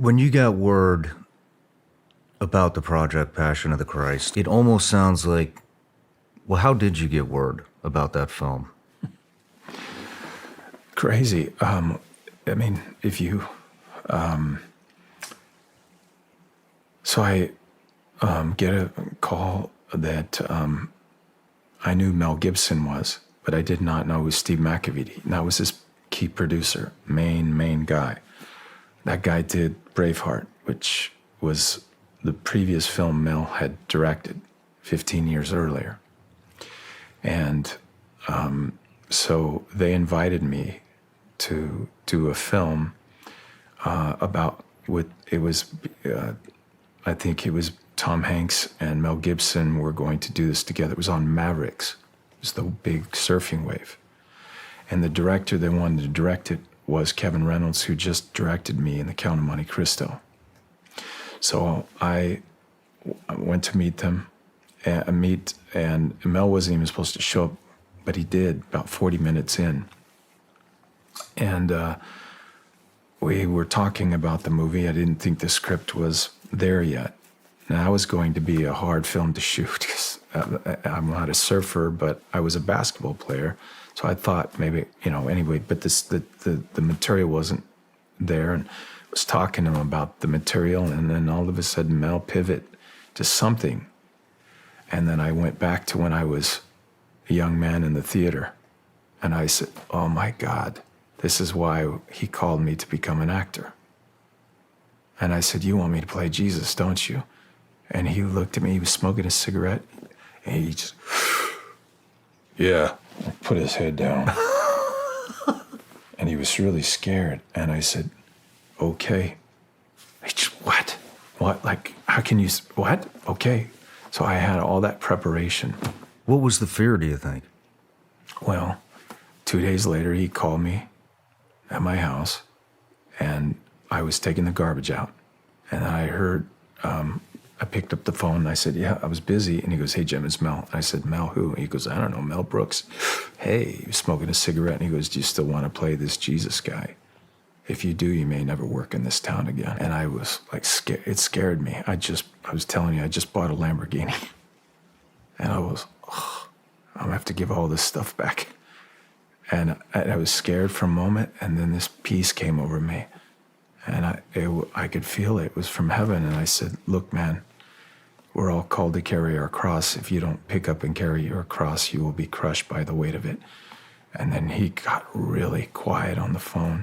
When you got word about the project Passion of the Christ, it almost sounds like, well, how did you get word about that film? Crazy. I mean, if you... So I get a call that I knew Mel Gibson was, but I did not know it was Steve McAvee. And that was his key producer, main guy. That guy did Braveheart, which was the previous film Mel had directed 15 years earlier. And so they invited me to do a film about what it was. I think it was Tom Hanks and Mel Gibson were going to do this together. It was on Mavericks. It was the big surfing wave. And the director that wanted to direct it was Kevin Reynolds, who just directed me in The Count of Monte Cristo. So I went to meet them, and Mel wasn't even supposed to show up, but he did about 40 minutes in. And we were talking about the movie. I didn't think the script was there yet. Now, that was going to be a hard film to shoot because I'm not a surfer, but I was a basketball player. So I thought maybe, anyway, but the material wasn't there. And I was talking to him about the material, and then all of a sudden Mel pivot to something. And then I went back to when I was a young man in the theater. And I said, oh my God, this is why he called me to become an actor. And I said, you want me to play Jesus, don't you? And he looked at me, he was smoking a cigarette, and he just, yeah, put his head down. And he was really scared. And I said, okay. He just, what? What? Like, how can you, what? Okay. So I had all that preparation. What was the fear, do you think? Well, 2 days later, he called me at my house, and I was taking the garbage out. And I heard, I picked up the phone, and I said, yeah, I was busy. And he goes, hey, Jim, it's Mel. I said, Mel who? He goes, I don't know, Mel Brooks. Hey, he was smoking a cigarette, and he goes, do you still want to play this Jesus guy? If you do, you may never work in this town again. And I was like, scared. It scared me. I was telling you, I just bought a Lamborghini. And I was, I'm gonna have to give all this stuff back. And I was scared for a moment, and then this peace came over me. And I could feel it. It was from heaven. And I said, look, man, we're all called to carry our cross. If you don't pick up and carry your cross, you will be crushed by the weight of it. And then he got really quiet on the phone.